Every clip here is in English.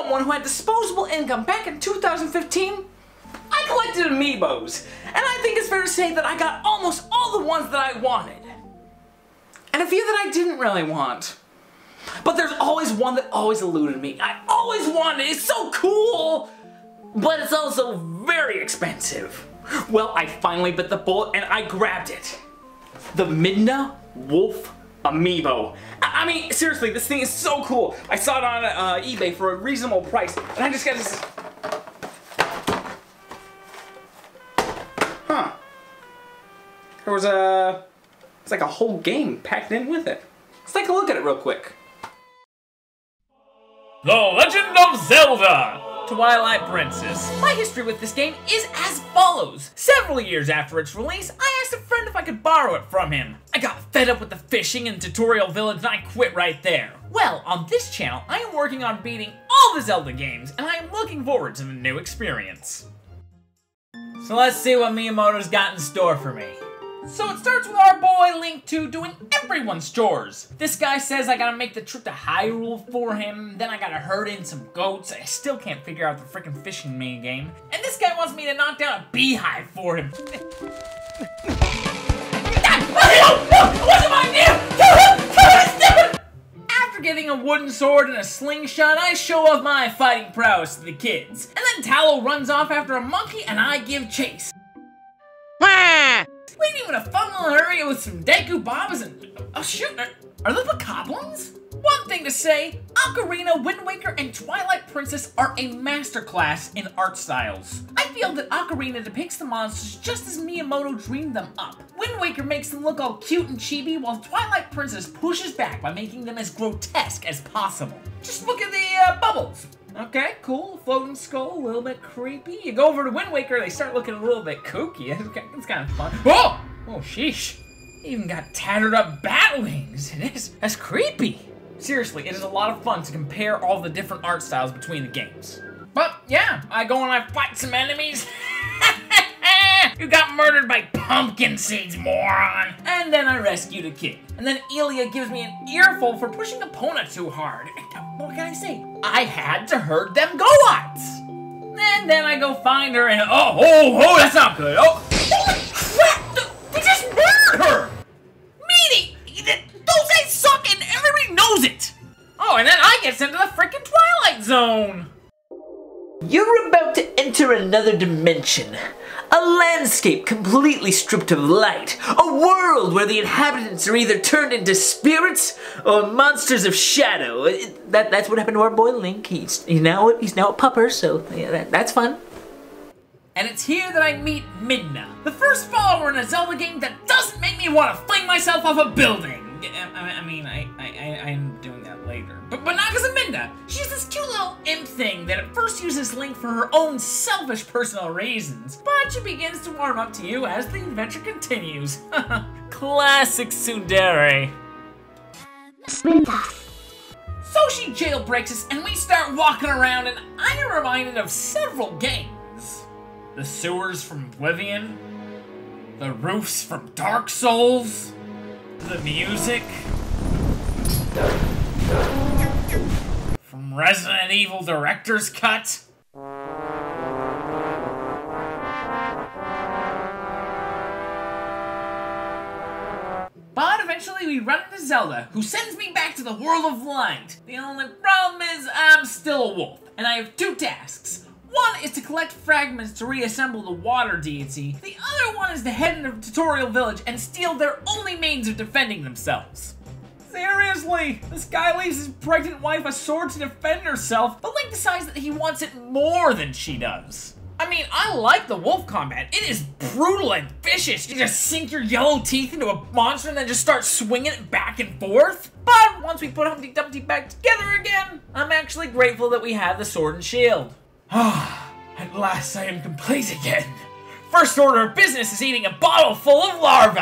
someone who had disposable income back in 2015, I collected amiibos, and I think it's fair to say that I got almost all the ones that I wanted. And a few that I didn't really want. But there's always one that always eluded me. I always wanted it. It's so cool! But it's also very expensive. Well, I finally bit the bullet and I grabbed it. The Midna Wolf Amiibo. I mean, seriously, this thing is so cool. I saw it on eBay for a reasonable price, and I just got this. Huh. There was it's like a whole game packed in with it. Let's take a look at it real quick. The Legend of Zelda! Twilight Princess. My history with this game is as follows. Several years after its release, I asked a friend if I could borrow it from him. I got fed up with the fishing and tutorial village and I quit right there. Well, on this channel, I am working on beating all the Zelda games, and I am looking forward to the new experience. So let's see what Miyamoto's got in store for me. So it starts with our boy Link 2 doing everyone's chores. This guy says I gotta make the trip to Hyrule for him, then I gotta herd in some goats. I still can't figure out the frickin' fishing minigame. And this guy wants me to knock down a beehive for him. What's my idea? After getting a wooden sword and a slingshot, I show off my fighting prowess to the kids. And then Tallow runs off after a monkey and I give chase. Leaving with a fun little area with some Deku Bobs and... oh shoot, are those the goblins? One thing to say, Ocarina, Wind Waker, and Twilight Princess are a masterclass in art styles. I feel that Ocarina depicts the monsters just as Miyamoto dreamed them up. Wind Waker makes them look all cute and chibi, while Twilight Princess pushes back by making them as grotesque as possible. Just look at the bubbles. Okay, cool, floating skull, a little bit creepy. You go over to Wind Waker, they start looking a little bit kooky. It's kind of fun. Whoa! Oh, sheesh. Even got tattered up bat wings. That's creepy. Seriously, it is a lot of fun to compare all the different art styles between the games. But yeah, I go and I fight some enemies. You got murdered by pumpkin seeds, moron! And then I rescued a kid. And then Elia gives me an earful for pushing Epona too hard. What can I say? I had to herd them goats! And then I go find her and oh, that's not good. Oh, holy crap! They just murdered her! Meaning, those guys suck and everybody knows it! Oh, and then I get sent to the frickin' Twilight Zone! You're about to enter another dimension. A landscape completely stripped of light. A world where the inhabitants are either turned into spirits or monsters of shadow. That's what happened to our boy Link. He's now a pupper, so yeah, that's fun. And it's here that I meet Midna, the first follower in a Zelda game that doesn't make me want to fling myself off a building. I'm doing that later. But not because of Midna. She's this cute little imp thing that at first uses Link for her own selfish personal reasons, but she begins to warm up to you as the adventure continues. Classic tsundere. So she jailbreaks us and we start walking around and I am reminded of several games. The sewers from Oblivion, the roofs from Dark Souls, the music from Resident Evil Director's Cut. But eventually we run into Zelda, who sends me back to the world of light. The only problem is I'm still a wolf, and I have two tasks. One is to collect fragments to reassemble the water deity. The other one is to head into Tutorial Village and steal their only means of defending themselves. Seriously, this guy leaves his pregnant wife a sword to defend herself, but Link decides that he wants it more than she does. I mean, I like the wolf combat. It is brutal and vicious. You just sink your yellow teeth into a monster and then just start swinging it back and forth. But once we put Humpty Dumpty back together again, I'm actually grateful that we have the sword and shield. At last I am complete again. First order of business is eating a bottle full of larvae.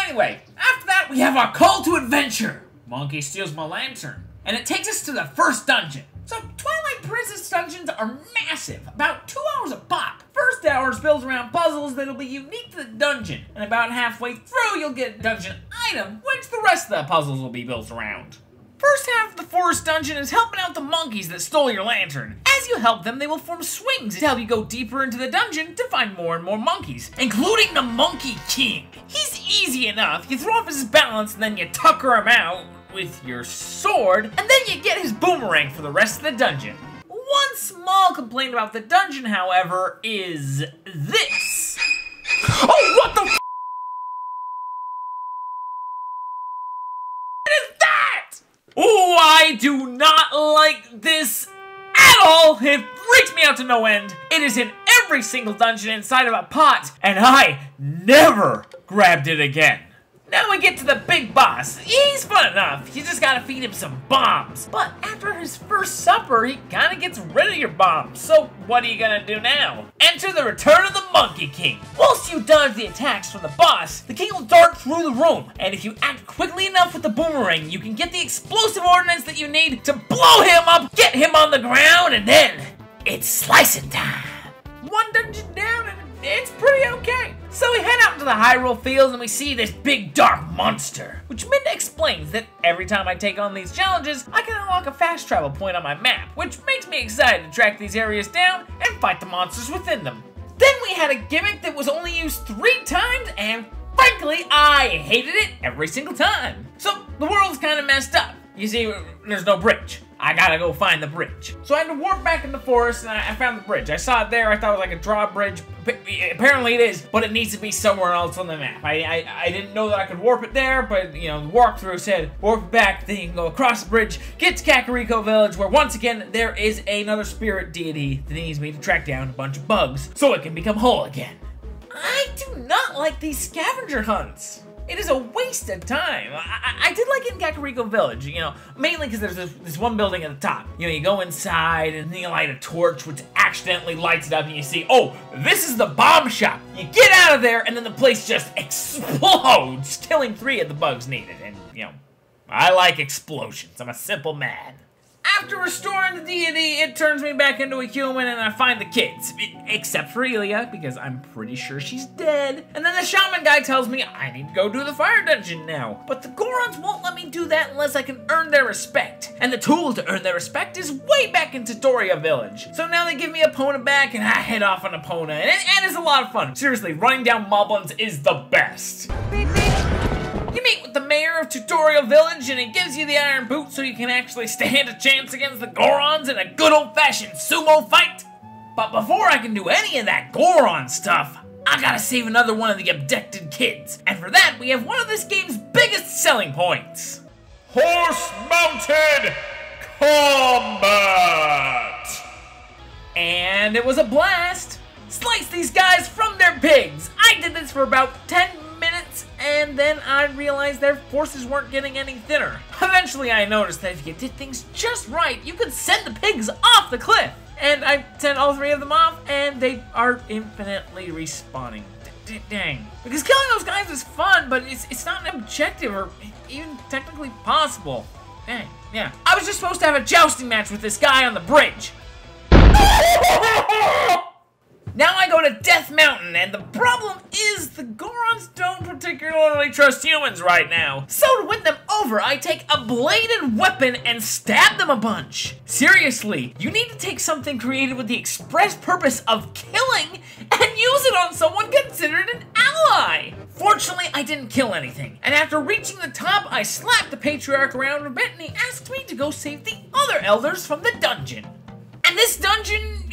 Anyway, after that we have our call to adventure. Monkey steals my lantern, and it takes us to the first dungeon. So Twilight Princess dungeons are massive, about 2 hours a pop. First hour is built around puzzles that'll be unique to the dungeon, and about halfway through you'll get a dungeon item, which the rest of the puzzles will be built around. First half of the forest dungeon is helping out the monkeys that stole your lantern. As you help them, they will form swings to help you go deeper into the dungeon to find more and more monkeys, including the Monkey King. He's easy enough. You throw off his balance and then you tucker him out with your sword, and then you get his boomerang for the rest of the dungeon. One small complaint about the dungeon, however, is this. Oh, what the f***? What is that? Oh, I do not like this at all. It freaks me out to no end. It is in every single dungeon inside of a pot, and I never grabbed it again. Now we get to the big boss. He's fun enough. You just gotta feed him some bombs. But after his first supper, he kinda gets rid of your bombs. So what are you gonna do now? Enter the return of the Monkey King. Whilst you dodge the attacks from the boss, the king will dart through the room. And if you act quickly enough with the boomerang, you can get the explosive ordnance that you need to blow him up, get him on the ground, and then it's slicing time. One dungeon down and it's pretty okay. So we head out into the Hyrule fields and we see this big dark monster, which Midna explains that every time I take on these challenges, I can unlock a fast travel point on my map, which makes me excited to track these areas down and fight the monsters within them. Then we had a gimmick that was only used 3 times, and frankly, I hated it every single time. So the world's kind of messed up. You see, there's no bridge. I gotta go find the bridge. So I had to warp back in the forest and I found the bridge. I saw it there, I thought it was like a drawbridge. Apparently it is, but it needs to be somewhere else on the map. I didn't know that I could warp it there, but you know, the walkthrough said warp it back, then you can go across the bridge, get to Kakariko Village, where once again, there is another spirit deity that needs me to track down a bunch of bugs so it can become whole again. I do not like these scavenger hunts. It is a waste of time. I did like it in Kakariko Village, you know, mainly because there's this one building at the top. You know, you go inside and then you light a torch which accidentally lights it up and you see, oh, this is the bomb shop. You get out of there and then the place just explodes, killing 3 of the bugs needed. And, you know, I like explosions. I'm a simple man. After restoring the deity, it turns me back into a human and I find the kids. Except for Elia, because I'm pretty sure she's dead. And then the shaman guy tells me I need to go do the fire dungeon now. But the Gorons won't let me do that unless I can earn their respect. And the tool to earn their respect is way back in Tutorial Village. So now they give me Epona back and I head off on Epona. And it's a lot of fun. Seriously, running down moblins is the best. You meet with the mayor of Tutorial Village and he gives you the iron boot so you can actually stand a chance against the Gorons in a good old-fashioned sumo fight. But before I can do any of that Goron stuff, I gotta save another one of the abducted kids. And for that, we have one of this game's biggest selling points. Horse-mounted combat! And it was a blast. Slice these guys from their pigs. I did this for about 10 minutes and then I realized their forces weren't getting any thinner. Eventually I noticed that if you did things just right, you could send the pigs off the cliff. And I sent all 3 of them off and they are infinitely respawning. Dang. Because killing those guys is fun, but it's not an objective or even technically possible. Dang, yeah. I was just supposed to have a jousting match with this guy on the bridge. Now I go to Death Mountain, and the problem is the Gorons don't particularly trust humans right now. So to win them over, I take a bladed weapon and stab them a bunch. Seriously, you need to take something created with the express purpose of killing and use it on someone considered an ally. Fortunately, I didn't kill anything, and after reaching the top, I slapped the Patriarch around a bit and he asked me to go save the other elders from the dungeon. And this dungeon,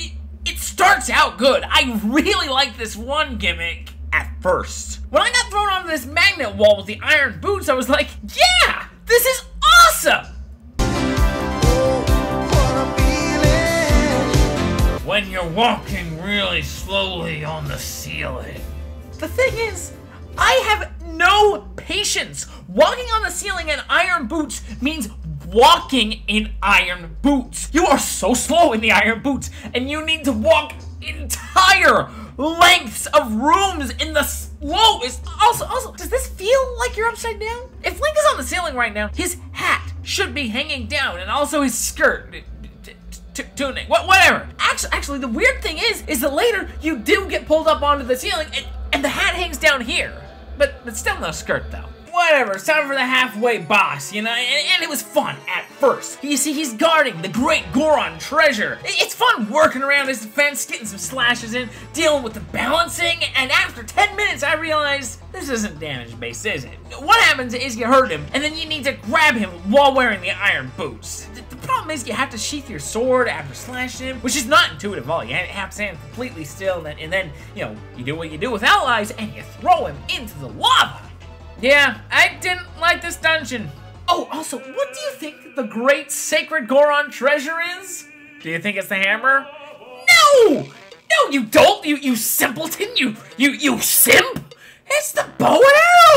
it starts out good. I really like this one gimmick at first. When I got thrown onto this magnet wall with the iron boots, I was like, yeah, this is awesome! When you're walking really slowly on the ceiling. The thing is, I have no patience. Walking on the ceiling in iron boots means walking in iron boots. You are so slow in the iron boots, and you need to walk entire lengths of rooms in the slowest. Also, does this feel like you're upside down? If Link is on the ceiling right now, his hat should be hanging down, and also his skirt, tunic, whatever. Actually, the weird thing is that later you do get pulled up onto the ceiling, and the hat hangs down here, but still no skirt though. whatever, it's time for the halfway boss, you know, and it was fun at first. You see, he's guarding the great Goron treasure. It's fun working around his defense, getting some slashes in, dealing with the balancing, and after 10 minutes I realized this isn't damage-based, is it? What happens is you hurt him, and then you need to grab him while wearing the iron boots. The problem is you have to sheath your sword after slashing him, which is not intuitive at all. You have to stand completely still, and then, you know, you do what you do with allies, and you throw him into the lava. Yeah, I didn't like this dungeon. Oh, also, what do you think the great sacred Goron treasure is? Do you think it's the hammer? No! No, you don't, you simpleton, you simp! It's the bow and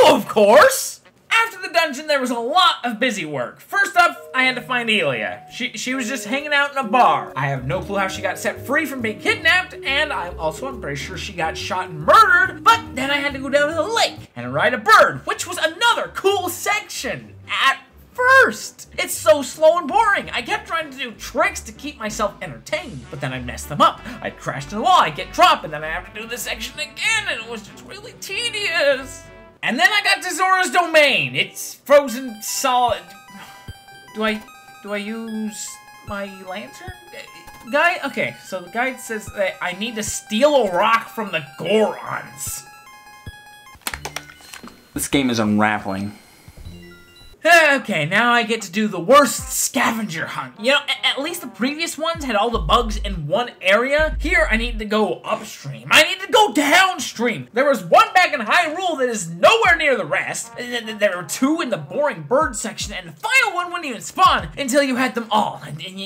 arrow, of course! After the dungeon, there was a lot of busy work. First up, I had to find Elia. She was just hanging out in a bar. I have no clue how she got set free from being kidnapped, and I'm pretty sure she got shot and murdered, but then I had to go down to the lake and ride a bird, which was another cool section. At first, it's so slow and boring. I kept trying to do tricks to keep myself entertained, but then I messed them up. I'd crash into the wall, I'd get dropped, and then I have to do this section again, and it was just really tedious. And then I got to Zora's domain. It's frozen solid. Do I use my lantern? Guide? Okay, so the guide says that I need to steal a rock from the Gorons. This game is unraveling. Okay, now I get to do the worst scavenger hunt. You know, at least the previous ones had all the bugs in one area. Here, I need to go upstream. I need to go downstream. There was one back in Hyrule that is nowhere near the rest. There were two in the boring bird section, and the final one wouldn't even spawn until you had them all.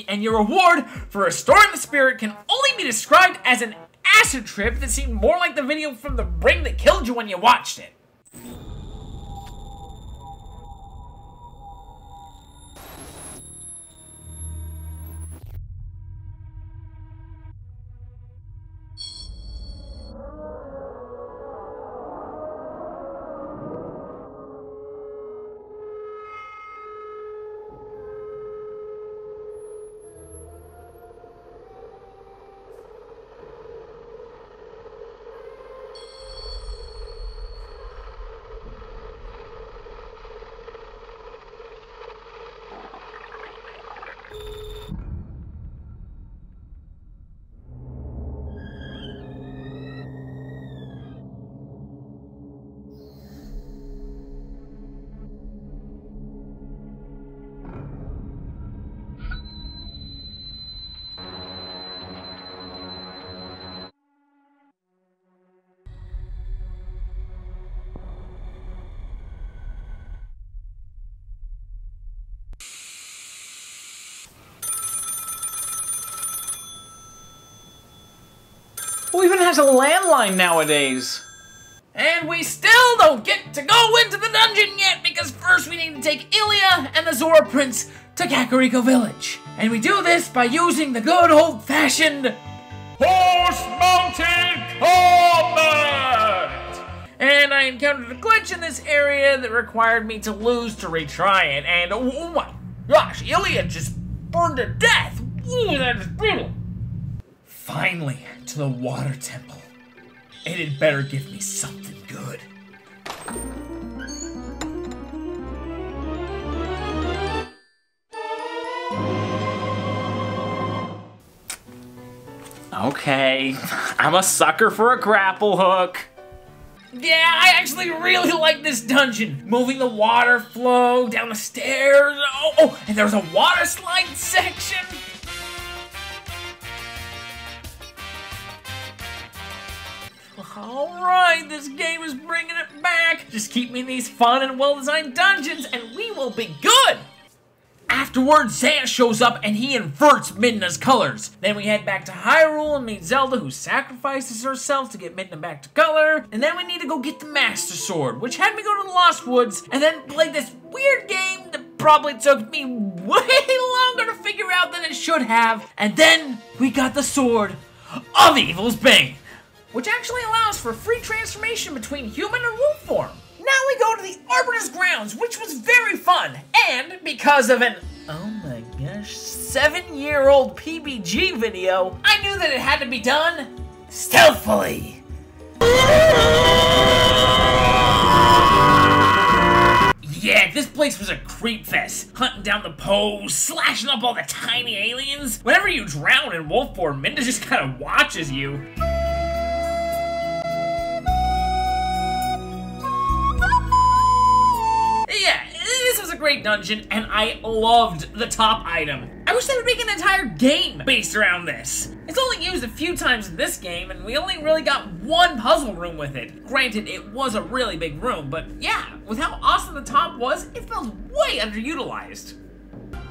And your reward for restoring the spirit can only be described as an acid trip that seemed more like the video from the ring that killed you when you watched it. Who even has a landline nowadays? And we still don't get to go into the dungeon yet, because first we need to take Ilia and the Zora Prince to Kakariko Village. And we do this by using the good old-fashioned horse-mounted combat! And I encountered a glitch in this area that required me to lose to retry it, and oh my gosh, Ilia just burned to death! Ooh, that is brutal! Finally, to the water temple. It had better give me something good. Okay, I'm a sucker for a grapple hook. Yeah, I actually really like this dungeon. Moving the water flow down the stairs. Oh, and there's a water slide section. Alright, this game is bringing it back. Just keep me in these fun and well-designed dungeons and we will be good. Afterwards, Zaya shows up and he inverts Midna's colors. Then we head back to Hyrule and meet Zelda, who sacrifices herself to get Midna back to color. And then we need to go get the Master Sword, which had me go to the Lost Woods and then play this weird game that probably took me way longer to figure out than it should have. And then we got the Sword of Evil's Bane, which actually allows for free transformation between human and wolf form. Now we go to the Arbiter's Grounds, which was very fun, and because of an, oh my gosh, 7-year-old PBG video, I knew that it had to be done stealthily. yeah, this place was a creep fest. Hunting down the pose, slashing up all the tiny aliens. Whenever you drown in Wolf or Midna just kind of watches you. Yeah, this was a great dungeon, and I loved the top item. I wish they would make an entire game based around this. It's only used a few times in this game, and we only really got one puzzle room with it. Granted, it was a really big room, but yeah, with how awesome the top was, it felt way underutilized.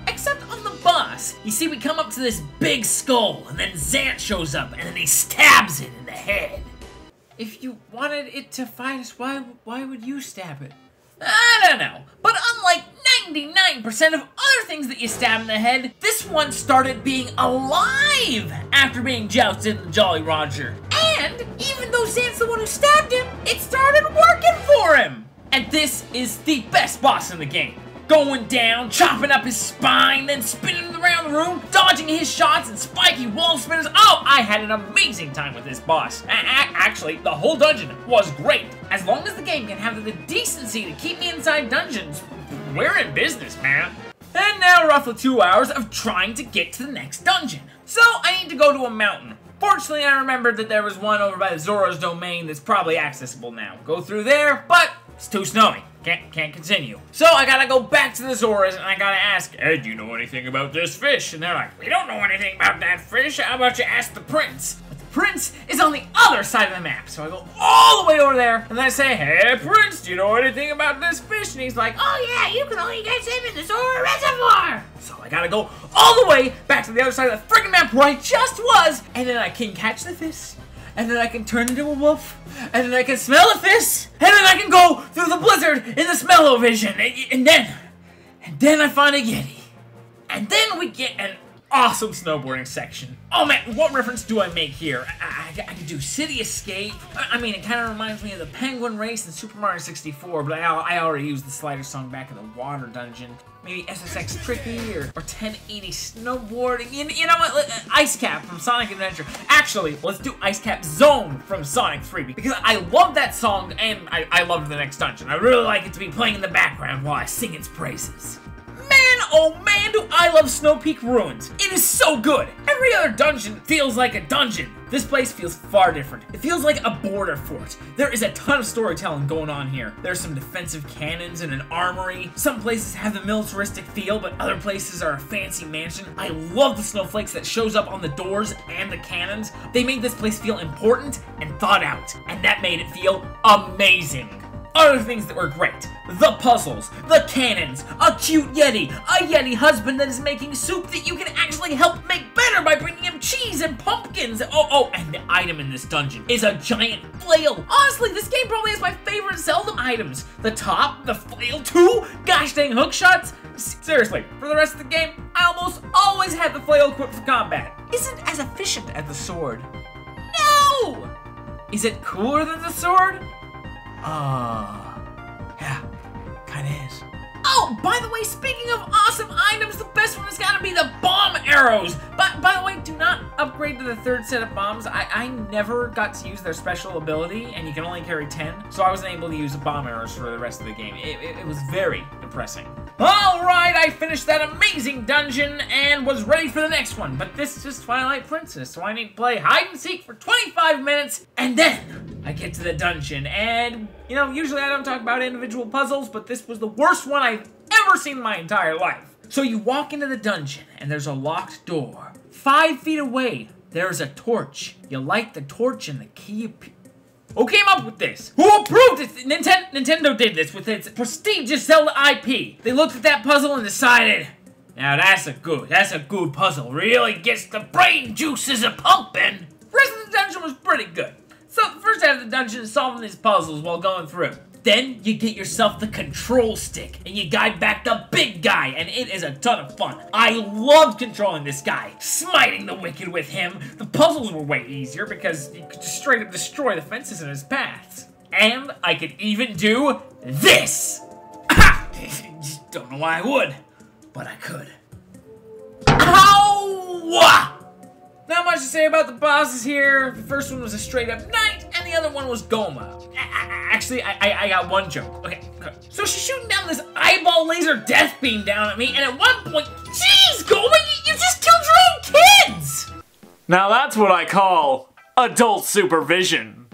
Except on the boss. You see, we come up to this big skull, and then Zant shows up, and then he stabs it in the head. If you wanted it to fight us, why would you stab it? I don't know, but unlike 99% of other things that you stab in the head, this one started being alive after being jousted in the Jolly Roger. And even though Zant's the one who stabbed him, it started working for him! And this is the best boss in the game. Going down, chopping up his spine, then spinning him around the room, dodging his shots and spiky wall spinners. Oh, I had an amazing time with this boss. Actually, the whole dungeon was great. As long as the game can have the decency to keep me inside dungeons, we're in business, man. And now roughly 2 hours of trying to get to the next dungeon. So I need to go to a mountain. Fortunately, I remembered that there was one over by the Zora's domain that's probably accessible now. Go through there, but it's too snowy. Can't continue. So I gotta go back to the Zoras and I gotta ask, hey, do you know anything about this fish? And they're like, we don't know anything about that fish. How about you ask the prince? But the prince is on the other side of the map. So I go all the way over there and then I say, hey, prince, do you know anything about this fish? And he's like, oh yeah, you can only get him in the Zora Reservoir. So I gotta go all the way back to the other side of the friggin' map where I just was. And then I can catch the fish. And then I can turn into a wolf, and then I can smell the fish, and then I can go through the blizzard in the smell-o-vision, and then I find a Yeti. And then we get an awesome snowboarding section. Oh man, what reference do I make here? I could do City Escape. I mean, it kind of reminds me of the Penguin Race in Super Mario 64, but I already used the slider song back in the water dungeon. Maybe SSX Tricky or 1080 snowboarding. You know what? Ice Cap from Sonic Adventure. Actually, let's do Ice Cap Zone from Sonic 3 because I love that song and I love the next dungeon. I really like it to be playing in the background while I sing its praises. Man, oh man, do I love Snowpeak Ruins. It is so good. Every other dungeon feels like a dungeon. This place feels far different. It feels like a border fort. There is a ton of storytelling going on here. There's some defensive cannons and an armory. Some places have the militaristic feel, but other places are a fancy mansion. I love the snowflakes that shows up on the doors and the cannons. They made this place feel important and thought out, and that made it feel amazing. Other things that were great. The puzzles, the cannons, a cute Yeti, a Yeti husband that is making soup that you can actually help make better by bringing him cheese and pumpkins. Oh, and the item in this dungeon is a giant flail. Honestly, this game probably has my favorite Zelda items. The top, the flail, 2 gosh dang hook shots. Seriously, for the rest of the game, I almost always had the flail equipped for combat. Isn't as efficient as the sword. No! Is it cooler than the sword? Yeah, kinda is. Oh, by the way, speaking of awesome items, the best one has gotta be the bomb arrows. But by the way, do not upgrade to the 3rd set of bombs. I never got to use their special ability, and you can only carry 10, so I wasn't able to use the bomb arrows for the rest of the game. It was very depressing. Alright, I finished that amazing dungeon and was ready for the next one, but this is Twilight Princess, so I need to play hide and seek for 25 minutes, and then I get to the dungeon, and, you know, usually I don't talk about individual puzzles, but this was the worst one I've ever seen in my entire life. So you walk into the dungeon, and there's a locked door. 5 feet away, there's a torch. You light the torch and the key appears. Who came up with this? Who approved it? Nintendo did this with its prestigious Zelda IP. They looked at that puzzle and decided, now that's a good puzzle. Really gets the brain juices a-pumping. The rest of the dungeon was pretty good. So the first half of the dungeon is solving these puzzles while going through. Then you get yourself the control stick and you guide back the big guy, and it is a ton of fun. I loved controlling this guy, smiting the wicked with him. The puzzles were way easier because you could just straight up destroy the fences in his paths. And I could even do this. Don't know why I would, but I could. Ow! Not much to say about the bosses here. The first one was a straight up knight, and the other one was Goma. Actually, I got one joke. Okay, Okay. So she's shooting down this eyeball laser death beam down at me, and at one point, jeez, Goldman, you just killed your own kids! Now that's what I call adult supervision.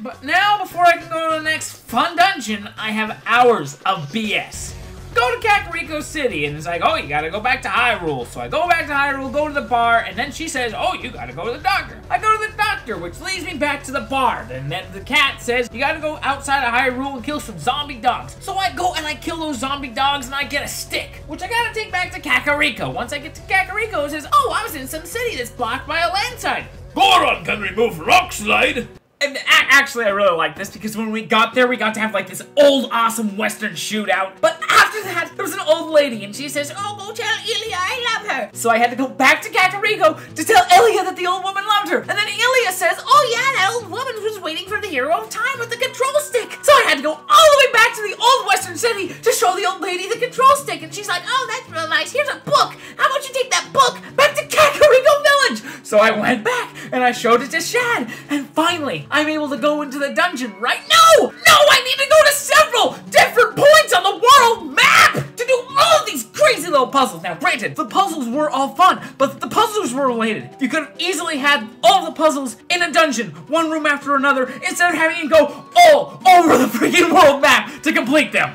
But now, before I can go to the next fun dungeon, I have hours of BS. Go to Kakariko City, and it's like, oh, you gotta go back to Hyrule. So I go back to Hyrule, go to the bar, and then she says, oh, you gotta go to the doctor. I go to the doctor, which leads me back to the bar. And then the cat says, you gotta go outside of Hyrule and kill some zombie dogs. So I go and I kill those zombie dogs, and I get a stick, which I gotta take back to Kakariko. Once I get to Kakariko, it says, oh, I was in some city that's blocked by a landslide. Goron can remove rock slide. And actually, I really like this because when we got there, we got to have like this old awesome western shootout. But after that, there was an old lady and she says, oh, go tell Ilya I love her. So I had to go back to Kakariko to tell Ilya that the old woman loved her. And then Ilya says, oh yeah, that old woman was waiting for the hero of time with the control stick. So I had to go all the way back to the old western city to show the old lady the control stick. And she's like, oh, that's real nice. Here's a book. How about you take that book back to Kakariko Village? So I went back and I showed it to Shad. And finally, I'm able to go into the dungeon, right? No! No, I need to go to several different points on the world map to do all of these crazy little puzzles. Now, granted, the puzzles were all fun, but the puzzles were related. You could have easily had all the puzzles in a dungeon, one room after another, instead of having to go all over the freaking world map to complete them.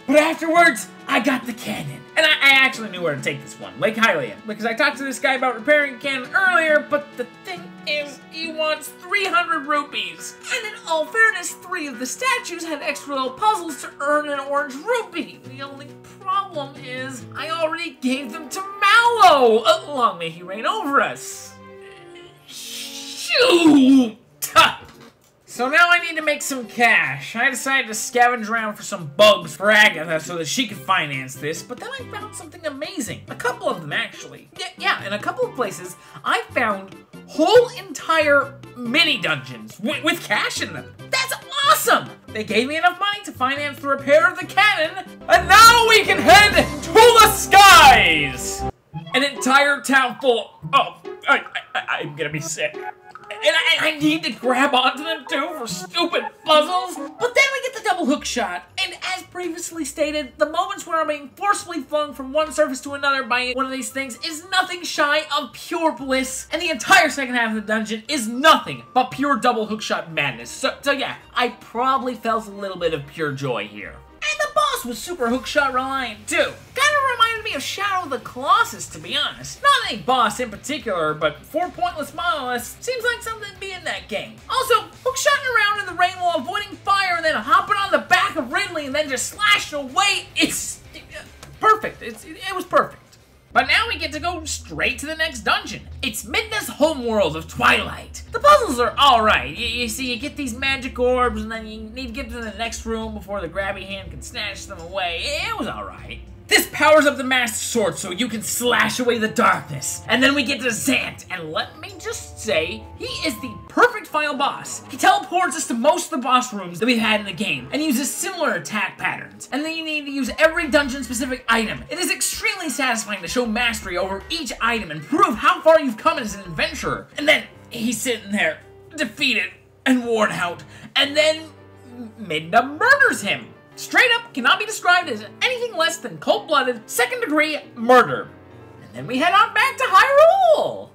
But afterwards, I got the cannon. And I actually knew where to take this one, Lake Hylian, because I talked to this guy about repairing a cannon earlier, but the thing is, he wants 300 rupees. And in all fairness, 3 of the statues had extra little puzzles to earn an orange rupee. The only problem is, I already gave them to Mallow. Long may he reign over us. Shoot! So now I need to make some cash. I decided to scavenge around for some bugs for Agatha so that she could finance this, but then I found something amazing. A couple of them, actually. Yeah, in a couple of places, I found whole entire mini-dungeons with cash in them. That's awesome! They gave me enough money to finance the repair of the cannon, and now we can head to the skies! An entire town full of... I'm gonna be sick. And I need to grab onto them too for stupid puzzles. But then we get the double hook shot. And as previously stated, the moments where I'm being forcefully flung from one surface to another by one of these things is nothing shy of pure bliss. And the entire second half of the dungeon is nothing but pure double hook shot madness. So yeah, I probably felt a little bit of pure joy here. And the boss was super hookshot reliant too. Kind of reminded me of Shadow of the Colossus, to be honest. Not any boss in particular, but 4 pointless monoliths seems like something to be in that game. Also, hookshotting around in the rain while avoiding fire and then hopping on the back of Ridley and then just slashing away, it's perfect. It was perfect. But now we get to go straight to the next dungeon. It's Midna's homeworld of Twilight. The puzzles are alright. You see, you get these magic orbs, and then you need to get to the next room before the grabby hand can snatch them away. It was alright. This powers up the Master Sword so you can slash away the darkness. And then we get to Zant, and let me just say, he is the perfect final boss. He teleports us to most of the boss rooms that we've had in the game, and uses similar attack patterns. And then you need to use every dungeon-specific item. It is extremely satisfying to show mastery over each item and prove how far you've come as an adventurer. And then he's sitting there, defeated and worn out, and then Midna murders him. Straight up cannot be described as anything less than cold-blooded, second-degree murder. And then we head on back to Hyrule!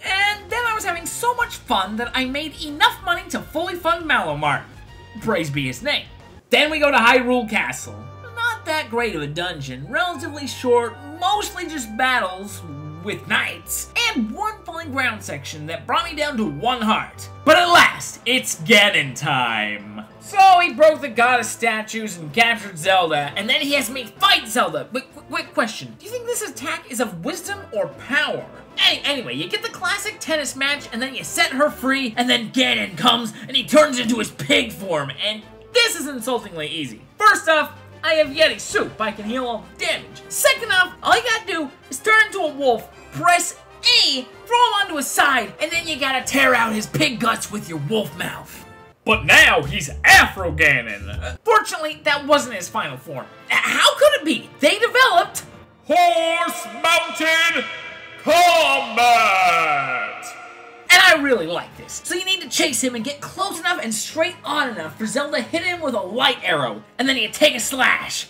And then I was having so much fun that I made enough money to fully fund Mallow Mart. Praise be his name. Then we go to Hyrule Castle. Not that great of a dungeon, relatively short, mostly just battles with knights, and one falling ground section that brought me down to 1 heart. But at last, it's Ganon time! So he broke the goddess statues and captured Zelda, and then he has me fight Zelda. Quick question, do you think this attack is of wisdom or power? Anyway, you get the classic tennis match, and then you set her free, and then Ganon comes, and he turns into his pig form, and this is insultingly easy. First off, I have Yeti soup. I can heal all the damage. Second off, all you gotta do is turn into a wolf, press A, throw him onto his side, and then you gotta tear out his pig guts with your wolf mouth. But now he's Afro Ganon. Fortunately, that wasn't his final form. How could it be? They developed Horse-mounted combat! And I really like this. So you need to chase him and get close enough and straight on enough for Zelda to hit him with a light arrow, and then you take a slash.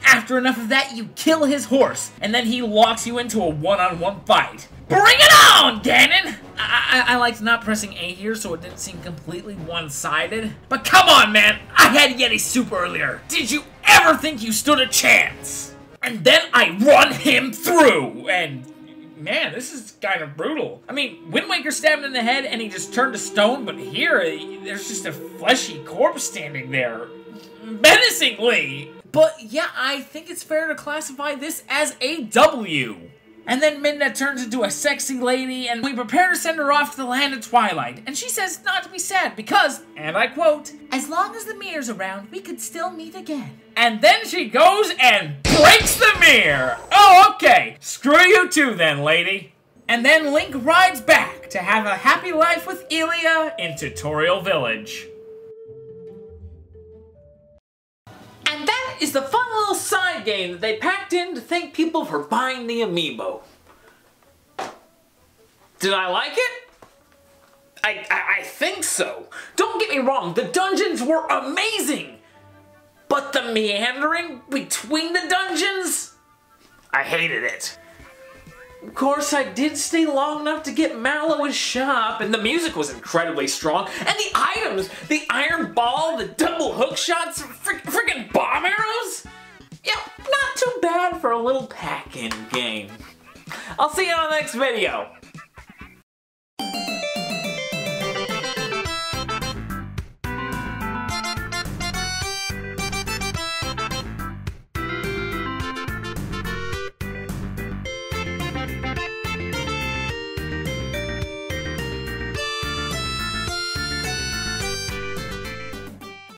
After enough of that, you kill his horse, and then he locks you into a one-on-one fight. Bring it on, Ganon! I liked not pressing A here so it didn't seem completely one-sided. But come on, man! I had Yeti soup earlier. Did you ever think you stood a chance? And then I run him through, and man, this is kind of brutal. I mean, Wind Waker stabbed him in the head and he just turned to stone, but here, there's just a fleshy corpse standing there, menacingly. But yeah, I think it's fair to classify this as a W. And then Midna turns into a sexy lady, and we prepare to send her off to the land of Twilight. And she says not to be sad because, and I quote, "As long as the mirror's around, we could still meet again." And then she goes and breaks the mirror! Oh, okay. Screw you too then, lady. And then Link rides back to have a happy life with Elia in Tutorial Village. And that is the fun little side game that they packed in to thank people for buying the amiibo. Did I like it? I think so. Don't get me wrong, the dungeons were amazing. But the meandering between the dungeons? I hated it. Of course, I did stay long enough to get Mallow's shop, and the music was incredibly strong, and the items, the iron ball, the double hook shots, freaking bomb arrows? Yeah, not too bad for a little pack-in game. I'll see you on the next video.